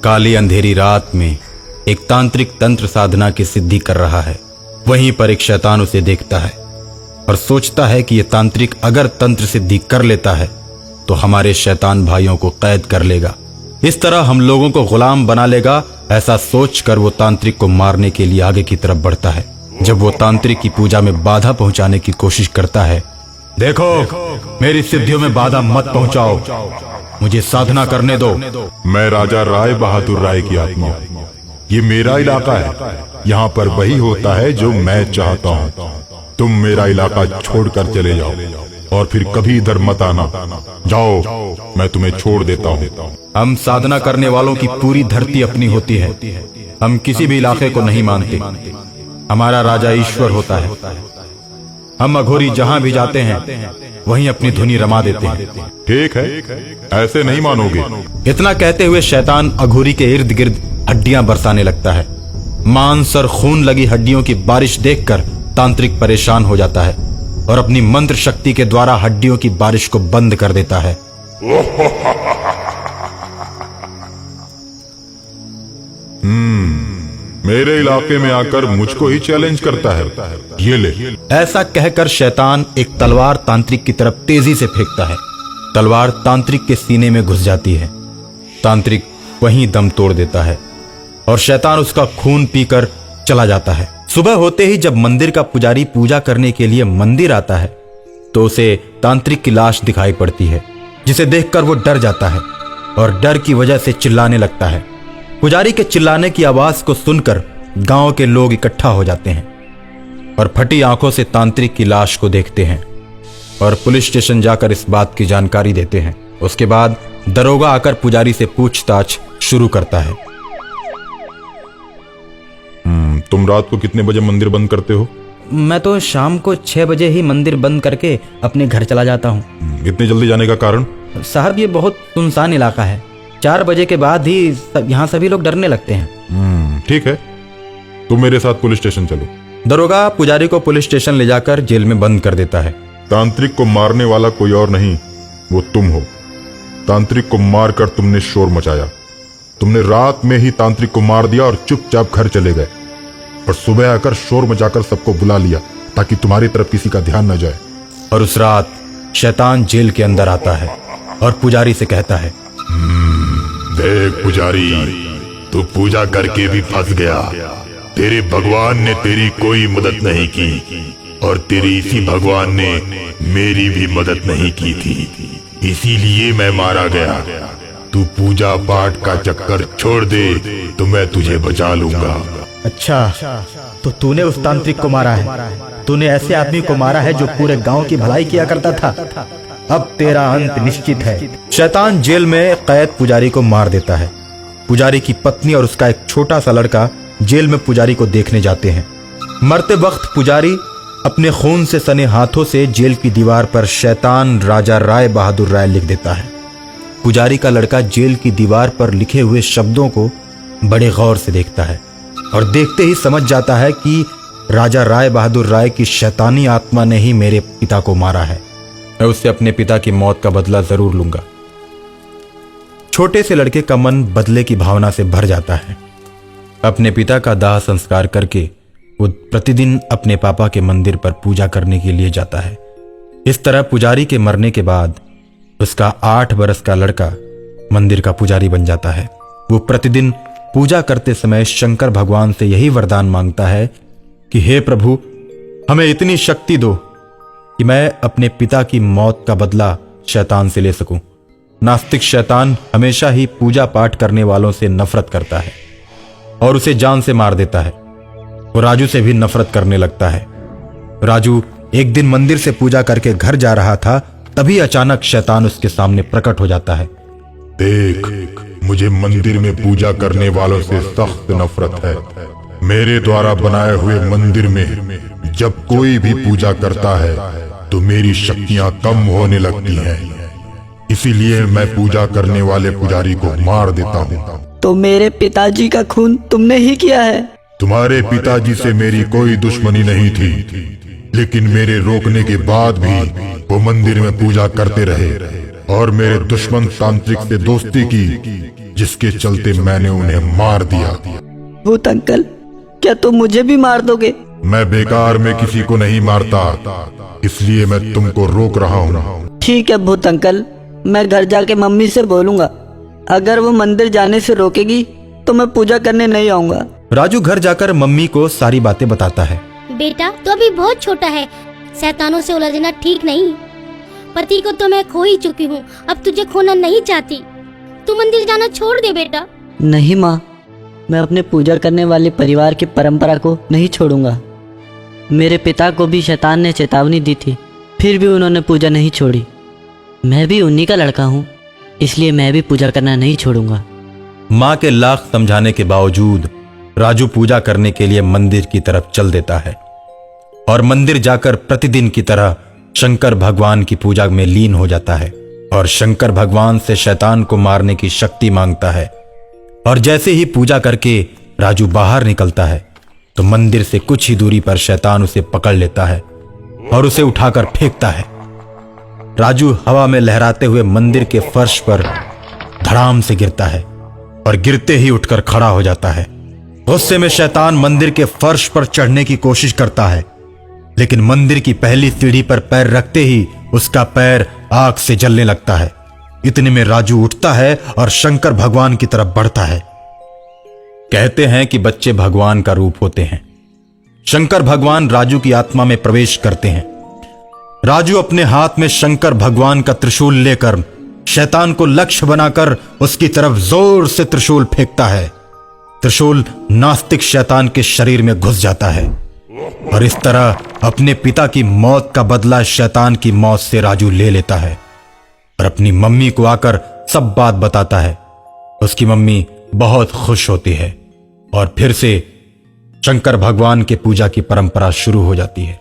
काली अंधेरी रात में एक तांत्रिक तंत्र साधना की सिद्धि कर रहा है। वहीं पर एक शैतान उसे देखता है और सोचता है कि यह तांत्रिक अगर तंत्र सिद्धि कर लेता है तो हमारे शैतान भाइयों को कैद कर लेगा, इस तरह हम लोगों को गुलाम बना लेगा। ऐसा सोचकर वो तांत्रिक को मारने के लिए आगे की तरफ बढ़ता है। जब वो तांत्रिक की पूजा में बाधा पहुंचाने की कोशिश करता है, देखो मेरी सिद्धियों में बाधा मत पहुंचाओ, मुझे साधना करने दो। मैं राजा राय बहादुर राय की आत्मा हूँ। ये मेरा इलाका है, यहाँ पर वही होता है जो मैं चाहता हूँ। तुम मेरा इलाका छोड़कर चले जाओ और फिर कभी इधर मत आना। जाओ, मैं तुम्हें छोड़ देता हूँ। हम साधना करने वालों की पूरी धरती अपनी होती है। हम किसी भी इलाके को नहीं मानते। हमारा राजा ईश्वर होता है। हम अघोरी जहाँ भी जाते हैं वहीं अपनी धुनी रमा देते हैं। ठीक है, ऐसे नहीं मानोगे। इतना कहते हुए शैतान अघोरी के इर्द गिर्द हड्डियां बरसाने लगता है। मांस और खून लगी हड्डियों की बारिश देखकर तांत्रिक परेशान हो जाता है और अपनी मंत्र शक्ति के द्वारा हड्डियों की बारिश को बंद कर देता है। मेरे इलाके में आकर मुझको ही चैलेंज करता है। ये ले। ऐसा कहकर शैतान एक तलवार तांत्रिक की तरफ तेजी से फेंकता है। तलवार तांत्रिक के सीने में घुस जाती है। तांत्रिक वहीं दम तोड़ देता है और शैतान उसका खून पीकर चला जाता है। सुबह होते ही जब मंदिर का पुजारी पूजा करने के लिए मंदिर आता है तो उसे तांत्रिक की लाश दिखाई पड़ती है, जिसे देखकर वो डर जाता है और डर की वजह से चिल्लाने लगता है। पुजारी के चिल्लाने की आवाज को सुनकर गांव के लोग इकट्ठा हो जाते हैं और फटी आंखों से तांत्रिक की लाश को देखते हैं और पुलिस स्टेशन जाकर इस बात की जानकारी देते हैं। उसके बाद दरोगा आकर पुजारी से पूछताछ शुरू करता है। तुम रात को कितने बजे मंदिर बंद करते हो? मैं तो शाम को 6 बजे ही मंदिर बंद करके अपने घर चला जाता हूँ। इतनी जल्दी जाने का कारण? साहब, ये बहुत सुनसान इलाका है। 4 बजे के बाद ही यहाँ सभी लोग डरने लगते हैं। ठीक है, तुम मेरे साथ पुलिस स्टेशन चलो। दरोगा पुजारी को पुलिस स्टेशन ले जाकर जेल में बंद कर देता है। तांत्रिक को मारने वाला कोई और नहीं, वो तुम हो। तांत्रिक को मारकर तुमने शोर मचाया। तुमने रात में ही तांत्रिक को मार दिया और चुपचाप घर चले गए और सुबह आकर शोर मचाकर सबको बुला लिया ताकि तुम्हारी तरफ किसी का ध्यान न जाए। और उस रात शैतान जेल के अंदर आता है और पुजारी से कहता है, देख पुजारी, तू पूजा करके भी फंस गया। तेरे भगवान ने तेरी कोई मदद नहीं की और तेरे इसी भगवान ने मेरी भी मदद नहीं की थी, इसीलिए मैं मारा गया। तू पूजा पाठ का चक्कर छोड़ दे तो मैं तुझे बचा लूंगा। अच्छा, तो तूने उस तांत्रिक को मारा है? तूने ऐसे आदमी को मारा है जो पूरे गांव की भलाई किया करता था? अब तेरा अंत निश्चित है। शैतान जेल में कैद पुजारी को मार देता है। पुजारी की पत्नी और उसका एक छोटा सा लड़का जेल में पुजारी को देखने जाते हैं। मरते वक्त पुजारी अपने खून से सने हाथों से जेल की दीवार पर शैतान राजा राय बहादुर राय लिख देता है। पुजारी का लड़का जेल की दीवार पर लिखे हुए शब्दों को बड़े गौर से देखता है और देखते ही समझ जाता है कि राजा राय बहादुर राय की शैतानी आत्मा ने ही मेरे पिता को मारा है। मैं उससे अपने पिता की मौत का बदला जरूर लूंगा। छोटे से लड़के का मन बदले की भावना से भर जाता है। अपने पिता का दाह संस्कार करके वो प्रतिदिन अपने पापा के मंदिर पर पूजा करने के लिए जाता है। इस तरह पुजारी के मरने के बाद उसका 8 बरस का लड़का मंदिर का पुजारी बन जाता है। वो प्रतिदिन पूजा करते समय शंकर भगवान से यही वरदान मांगता है कि हे प्रभु, हमें इतनी शक्ति दो कि मैं अपने पिता की मौत का बदला शैतान से ले सकूं। नास्तिक शैतान हमेशा ही पूजा पाठ करने वालों से नफरत करता है और उसे जान से मार देता है। वो राजू से भी नफरत करने लगता है। राजू एक दिन मंदिर से पूजा करके घर जा रहा था, तभी अचानक शैतान उसके सामने प्रकट हो जाता है। देख, मुझे मंदिर में पूजा करने वालों से सख्त नफरत है। मेरे द्वारा बनाए हुए मंदिर में जब कोई भी पूजा करता है तो मेरी शक्तियां कम होने लगती हैं, इसीलिए मैं पूजा करने वाले पुजारी को मार देता हूँ। तो मेरे पिताजी का खून तुमने ही किया है? तुम्हारे पिताजी से मेरी कोई दुश्मनी नहीं थी, लेकिन मेरे रोकने के बाद भी वो मंदिर में पूजा करते रहे और मेरे दुश्मन तांत्रिक से दोस्ती की जिसके चलते मैंने उन्हें मार दिया। भूत अंकल, क्या तुम मुझे भी मार दोगे? मैं बेकार में किसी को नहीं मारता, इसलिए मैं तुमको रोक रहा हूँ। ठीक है भूत अंकल, मैं घर जाके मम्मी से बोलूंगा। अगर वो मंदिर जाने से रोकेगी तो मैं पूजा करने नहीं आऊंगा। राजू घर जाकर मम्मी को सारी बातें बताता है। बेटा तो अभी बहुत छोटा है, शैतानों से उलझना ठीक नहीं। पति को तो मैं खो ही चुकी हूँ, अब तुझे खोना नहीं चाहती। तू मंदिर जाना छोड़ दे बेटा। नहीं माँ, मैं अपने पूजा करने वाले परिवार की परंपरा को नहीं छोड़ूंगा। मेरे पिता को भी शैतान ने चेतावनी दी थी, फिर भी उन्होंने पूजा नहीं छोड़ी। मैं भी उन्हीं का लड़का हूँ, इसलिए मैं भी पूजा करना नहीं छोड़ूंगा। माँ के लाख समझाने के बावजूद राजू पूजा करने के लिए मंदिर की तरफ चल देता है और मंदिर जाकर प्रतिदिन की तरह शंकर भगवान की पूजा में लीन हो जाता है और शंकर भगवान से शैतान को मारने की शक्ति मांगता है। और जैसे ही पूजा करके राजू बाहर निकलता है तो मंदिर से कुछ ही दूरी पर शैतान उसे पकड़ लेता है और उसे उठाकर फेंकता है। राजू हवा में लहराते हुए मंदिर के फर्श पर धड़ाम से गिरता है और गिरते ही उठकर खड़ा हो जाता है। गुस्से में शैतान मंदिर के फर्श पर चढ़ने की कोशिश करता है, लेकिन मंदिर की पहली सीढ़ी पर पैर रखते ही उसका पैर आग से जलने लगता है। इतने में राजू उठता है और शंकर भगवान की तरफ बढ़ता है। कहते हैं कि बच्चे भगवान का रूप होते हैं। शंकर भगवान राजू की आत्मा में प्रवेश करते हैं। राजू अपने हाथ में शंकर भगवान का त्रिशूल लेकर शैतान को लक्ष्य बनाकर उसकी तरफ जोर से त्रिशूल फेंकता है। त्रिशूल नास्तिक शैतान के शरीर में घुस जाता है और इस तरह अपने पिता की मौत का बदला शैतान की मौत से राजू ले लेता है और अपनी मम्मी को आकर सब बात बताता है। उसकी मम्मी बहुत खुश होती है और फिर से शंकर भगवान के पूजा की परंपरा शुरू हो जाती है।